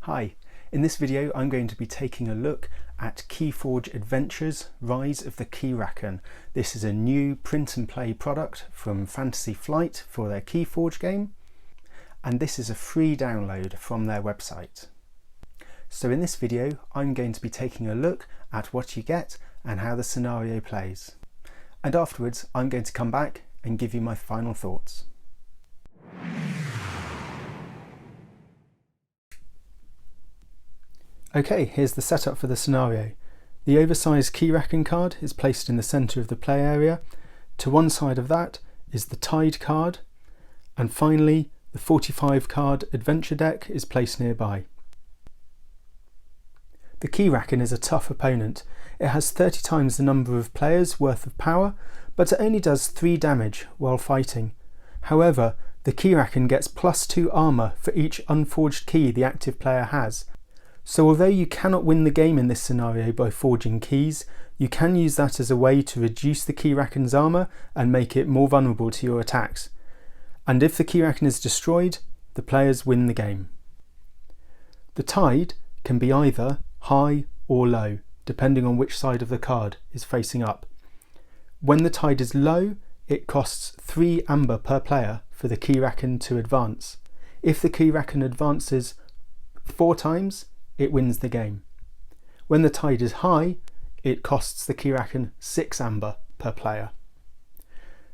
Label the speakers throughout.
Speaker 1: Hi, in this video I'm going to be taking a look at Keyforge Adventures, Rise of the Keyraken. This is a new print and play product from Fantasy Flight for their Keyforge game, and this is a free download from their website. So in this video I'm going to be taking a look at what you get and how the scenario plays. And afterwards I'm going to come back and give you my final thoughts. Okay, here's the setup for the scenario. The oversized Keyraken card is placed in the centre of the play area. To one side of that is the Tide card, and finally the 45 card adventure deck is placed nearby. The Keyraken is a tough opponent. It has 30 times the number of players worth of power, but it only does 3 damage while fighting. However, the Keyraken gets +2 armour for each unforged key the active player has. So although you cannot win the game in this scenario by forging keys, you can use that as a way to reduce the Keyraken's armour and make it more vulnerable to your attacks. And if the Keyraken is destroyed, the players win the game. The Tide can be either high or low, depending on which side of the card is facing up. When the Tide is low, it costs 3 amber per player for the Keyraken to advance. If the Keyraken advances 4 times, it wins the game. When the Tide is high, it costs the Keyraken 6 amber per player.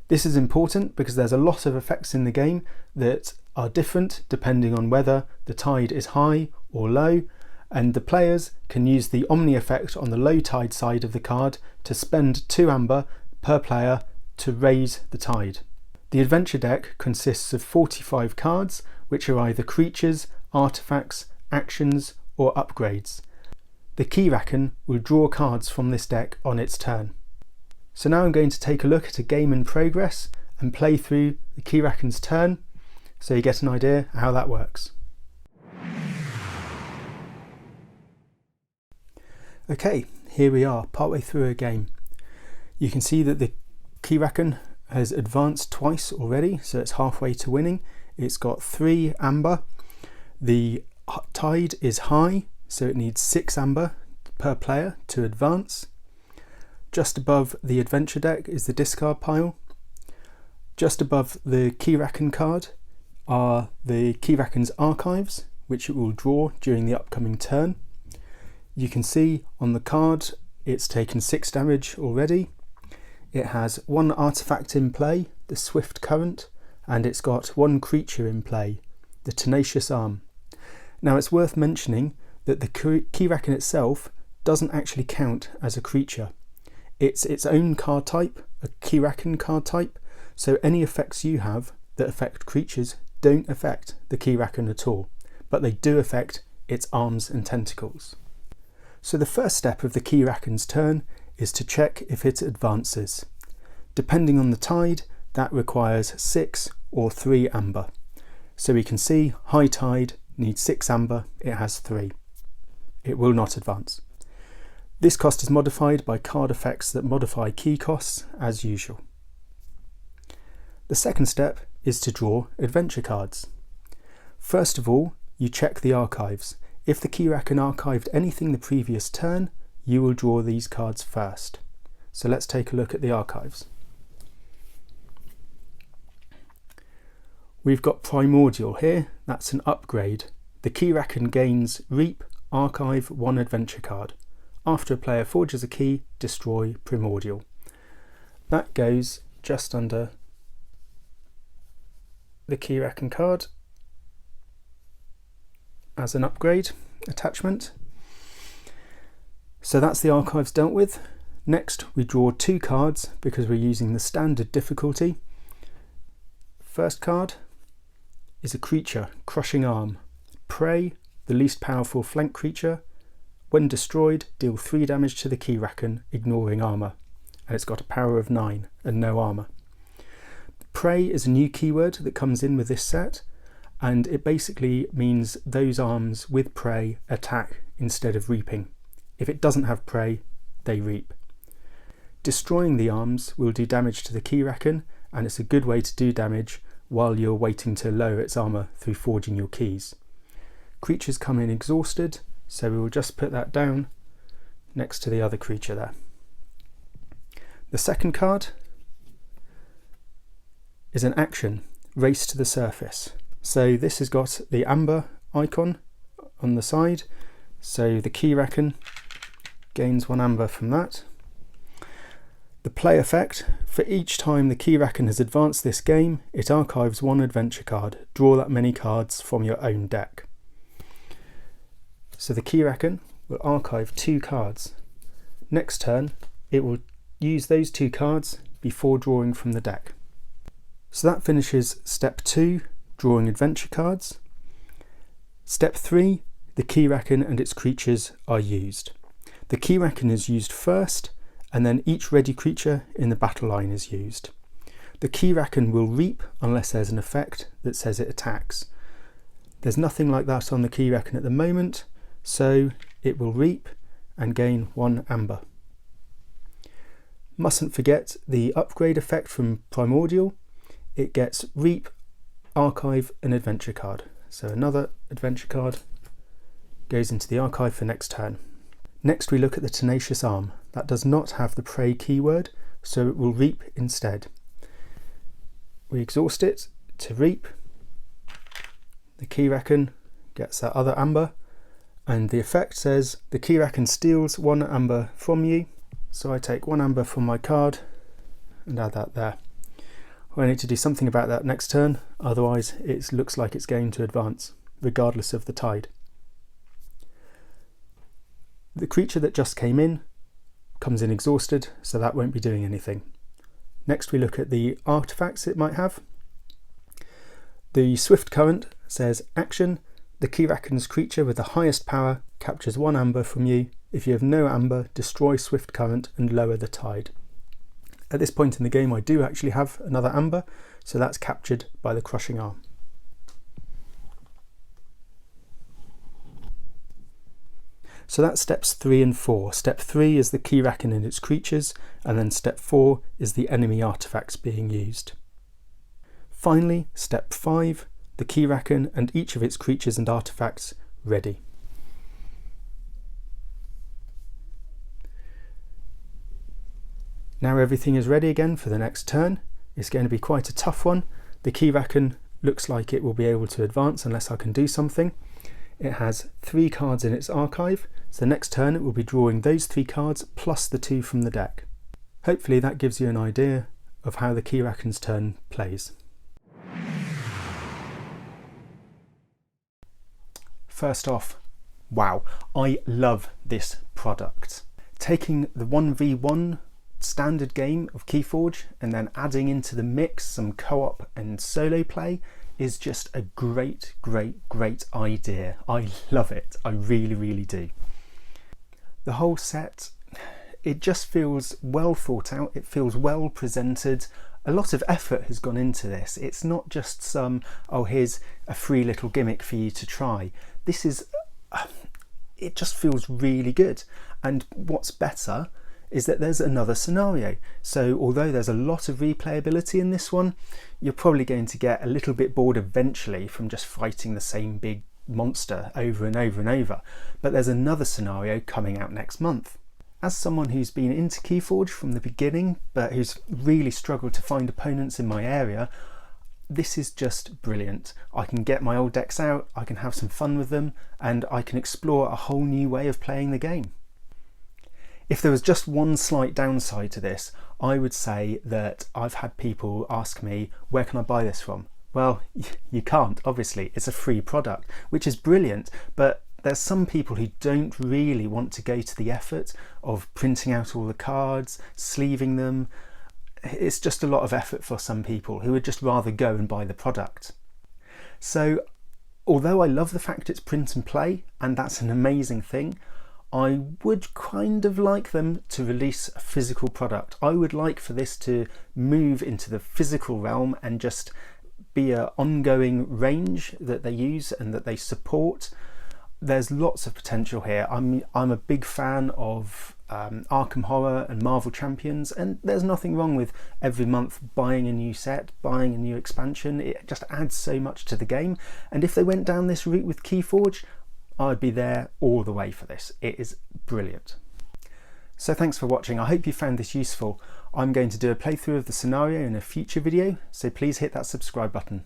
Speaker 1: This is important because there's a lot of effects in the game that are different depending on whether the Tide is high or low, and the players can use the Omni effect on the low Tide side of the card to spend 2 amber per player to raise the Tide. The adventure deck consists of 45 cards, which are either creatures, artifacts, actions, or upgrades. The Keyraken will draw cards from this deck on its turn. So now I'm going to take a look at a game in progress and play through the Keyraken's turn so you get an idea how that works. Okay, here we are, partway through a game. You can see that the Keyraken has advanced twice already, so it's halfway to winning. It's got 3 amber. The Tide is high, so it needs 6 amber per player to advance. Just above the adventure deck is the discard pile. Just above the Keyraken card are the Keyraken's archives, which it will draw during the upcoming turn. You can see on the card it's taken 6 damage already. It has 1 artifact in play, the Swift Current, and it's got 1 creature in play, the Tenacious Arm. Now it's worth mentioning that the Keyraken itself doesn't actually count as a creature. It's its own card type, a Keyraken card type, so any effects you have that affect creatures don't affect the Keyraken at all, but they do affect its arms and tentacles. So the first step of the Keyraken's turn is to check if it advances. Depending on the Tide, that requires 6 or 3 amber. So we can see high Tide needs 6 amber, it has 3. It will not advance. This cost is modified by card effects that modify key costs as usual. The second step is to draw adventure cards. First of all, you check the archives. If the Keyraken archived anything the previous turn, you will draw these cards first. So let's take a look at the archives. We've got Primordial here, that's an upgrade. The Keyraken gains Reap, Archive 1 adventure card. After a player forges a key, destroy Primordial. That goes just under the Keyraken card as an upgrade attachment. So that's the archives dealt with. Next we draw 2 cards because we're using the standard difficulty. First card is a creature, Crushing Arm. Prey, the least powerful flank creature. When destroyed, deal 3 damage to the Keyraken, ignoring armour. And it's got a power of 9 and no armour. Prey is a new keyword that comes in with this set, and it basically means those arms with prey attack instead of reaping. If it doesn't have prey, they reap. Destroying the arms will do damage to the Keyraken, and it's a good way to do damage while you're waiting to lower its armour through forging your keys. Creatures come in exhausted, so we will just put that down next to the other creature there. The second card is an action, Race to the Surface. So this has got the amber icon on the side, so the Keyraken gains 1 amber from that. The play effect: for each time the Keyraken has advanced this game, it archives 1 adventure card. Draw that many cards from your own deck. So the Keyraken will archive 2 cards. Next turn, it will use those 2 cards before drawing from the deck. So that finishes step 2, drawing adventure cards. Step 3, the Keyraken and its creatures are used. The Keyraken is used first, and then each ready creature in the battle line is used. The Keyraken will reap unless there's an effect that says it attacks. There's nothing like that on the Keyraken at the moment, so it will reap and gain 1 amber. Mustn't forget the upgrade effect from Primordial. It gets reap, archive, and adventure card. So another adventure card goes into the archive for next turn. Next we look at the Tenacious Arm. That does not have the prey keyword, so it will reap instead. We exhaust it to reap. The Keyraken gets that other amber, and the effect says the Keyraken steals 1 amber from you. So I take 1 amber from my card and add that there. I need to do something about that next turn, otherwise it looks like it's going to advance, regardless of the tide. The creature that just came in comes in exhausted, so that won't be doing anything. Next we look at the artifacts it might have. The Swift Current says action, the Keyraken's creature with the highest power captures 1 amber from you. If you have no amber, destroy Swift Current and lower the tide. At this point in the game I do actually have another amber, so that's captured by the Crushing Arm. So that's steps 3 and 4. Step 3 is the Keyraken and its creatures, and then step 4 is the enemy artifacts being used. Finally, step 5, the Keyraken and each of its creatures and artifacts ready. Now everything is ready again for the next turn. It's going to be quite a tough one. The Keyraken looks like it will be able to advance unless I can do something. It has 3 cards in its archive, so next turn it will be drawing those 3 cards plus the 2 from the deck. Hopefully that gives you an idea of how the Keyraken's turn plays. First off, wow, I love this product. Taking the 1v1 standard game of Keyforge and then adding into the mix some co-op and solo play is just a great idea. I love it. I really do. The whole set, it just feels well thought out. It feels well presented. A lot of effort has gone into this. It's not just some, oh, here's a free little gimmick for you to try. This is, it just feels really good. And what's better is that there's another scenario. So although there's a lot of replayability in this one, you're probably going to get a little bit bored eventually from just fighting the same big monster over and over and over. But there's another scenario coming out next month. As someone who's been into Keyforge from the beginning, but who's really struggled to find opponents in my area, this is just brilliant. I can get my old decks out, I can have some fun with them, and I can explore a whole new way of playing the game. If there was just one slight downside to this, I would say that I've had people ask me, where can I buy this from? Well, you can't, obviously. It's a free product, which is brilliant, but there's some people who don't really want to go to the effort of printing out all the cards, sleeving them. It's just a lot of effort for some people who would just rather go and buy the product. So, although I love the fact it's print and play, and that's an amazing thing, I would kind of like them to release a physical product. I would like for this to move into the physical realm and just be an ongoing range that they use and that they support. There's lots of potential here. I'm a big fan of Arkham Horror and Marvel Champions, and there's nothing wrong with every month buying a new set, buying a new expansion. It just adds so much to the game, and if they went down this route with Keyforge, I'd be there all the way for this. It is brilliant. So thanks for watching. I hope you found this useful. I'm going to do a playthrough of the scenario in a future video, so please hit that subscribe button.